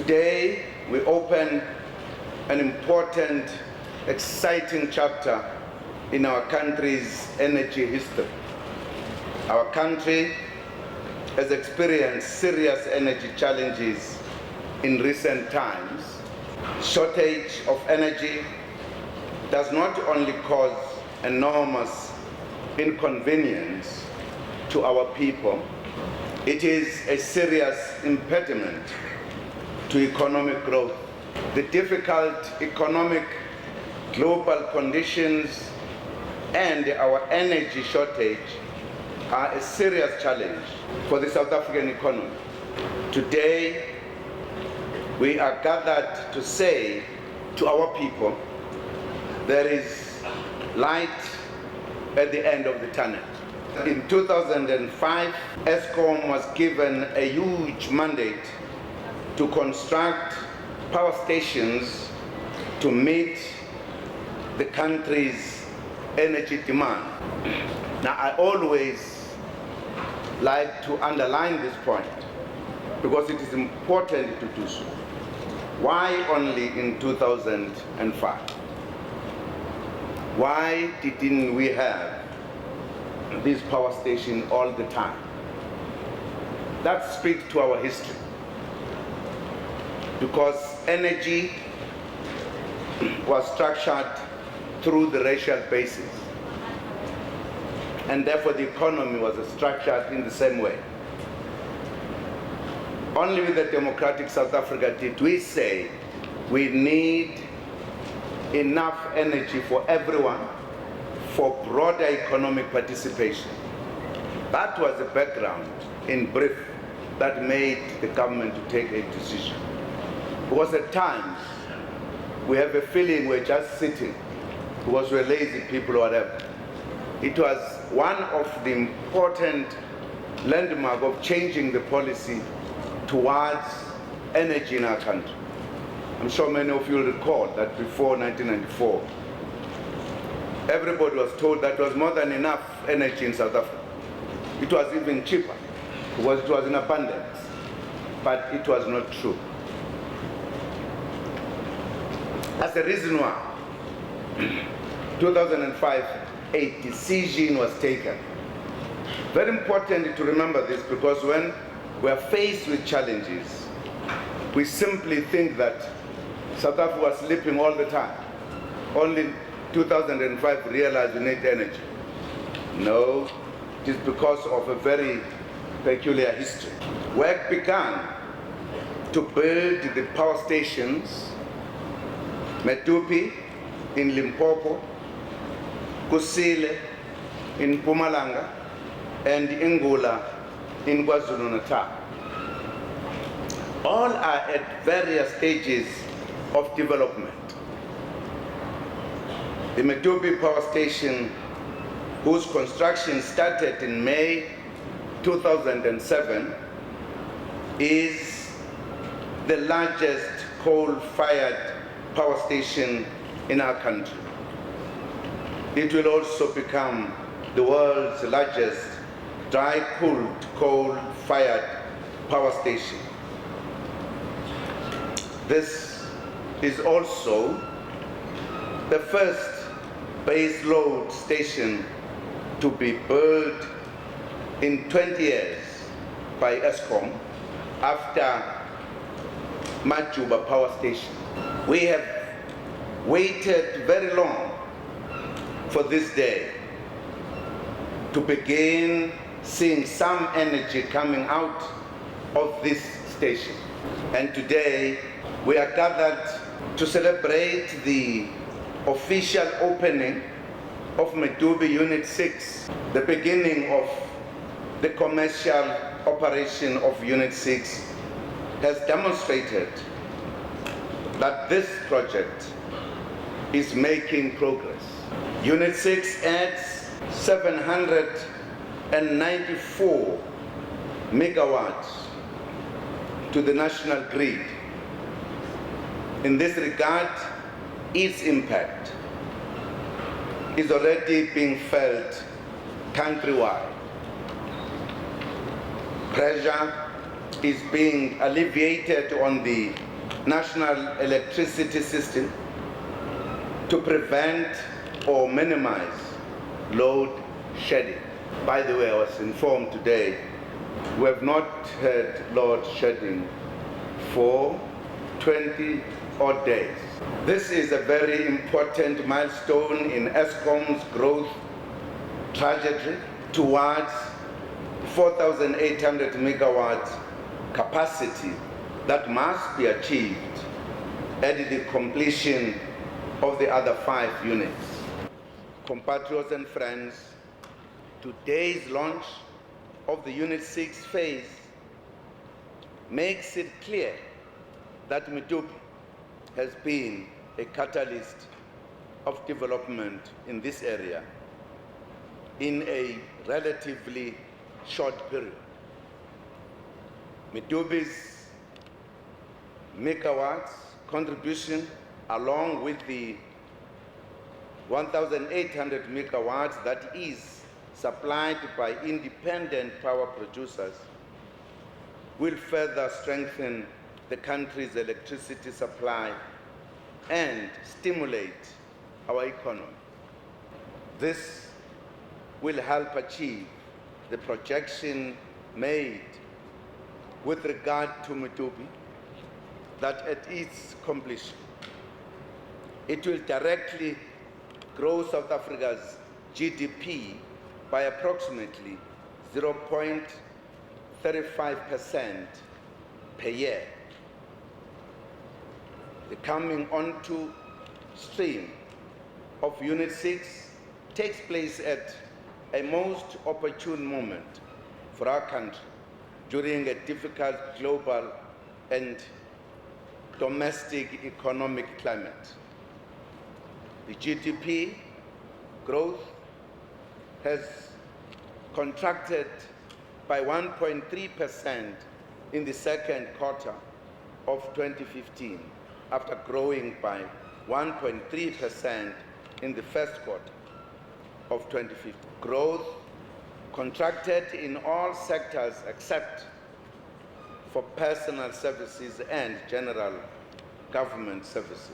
Today, we open an important, exciting chapter in our country's energy history. Our country has experienced serious energy challenges in recent times. Shortage of energy does not only cause enormous inconvenience to our people, it is a serious impediment to economic growth. The difficult economic global conditions and our energy shortage are a serious challenge for the South African economy. Today, we are gathered to say to our people, there is light at the end of the tunnel. In 2005, Eskom was given a huge mandate to construct power stations to meet the country's energy demand. Now, I always like to underline this point because it is important to do so. Why only in 2005? Why didn't we have this power station all the time? That speaks to our history. Because energy was structured through the racial basis, and therefore the economy was structured in the same way. Only with the democratic South Africa did we say we need enough energy for everyone for broader economic participation. That was the background, in brief, that made the government to take a decision. Because at times, we have a feeling we're just sitting because we're lazy people or whatever. It was one of the important landmarks of changing the policy towards energy in our country. I'm sure many of you will recall that before 1994, everybody was told that there was more than enough energy in South Africa. It was even cheaper because it was in abundance, but it was not true. That's the reason why 2005, a decision was taken. Very important to remember this, because when we are faced with challenges, we simply think that South Africa was sleeping all the time. Only 2005 realized we need energy. No, it is because of a very peculiar history. Work began to build the power stations, Medupi in Limpopo, Kusile in Mpumalanga, and Ingula in KwaZulu-Natal. All are at various stages of development. The Medupi Power Station, whose construction started in May 2007, is the largest coal-fired power station in our country. It will also become the world's largest dry-cooled coal-fired power station. This is also the first base load station to be built in 20 years by Eskom after Majuba Power Station. We have waited very long for this day to begin seeing some energy coming out of this station. And today we are gathered to celebrate the official opening of Medupi Unit 6, the beginning of the commercial operation of Unit 6 has demonstrated that this project is making progress. Unit 6 adds 794 megawatts to the national grid. In this regard, its impact is already being felt countrywide. Pressure is being alleviated on the national electricity system to prevent or minimize load shedding. By the way, I was informed today we have not had load shedding for 20 odd days. This is a very important milestone in Eskom's growth trajectory towards 4,800 megawatts capacity that must be achieved at the completion of the other 5 units. Compatriots and friends, today's launch of the Unit 6 phase makes it clear that Medupi has been a catalyst of development in this area in a relatively short period. Medupi's megawatts contribution, along with the 1,800 megawatts that is supplied by independent power producers, will further strengthen the country's electricity supply and stimulate our economy. This will help achieve the projection made with regard to Medupi that at its completion, it will directly grow South Africa's GDP by approximately 0.35% per year. The coming onto stream of Unit 6 takes place at a most opportune moment for our country during a difficult global and domestic economic climate. The GDP growth has contracted by 1.3% in the second quarter of 2015, after growing by 1.3% in the first quarter of 2015. Growth contracted in all sectors except for personal services and general government services.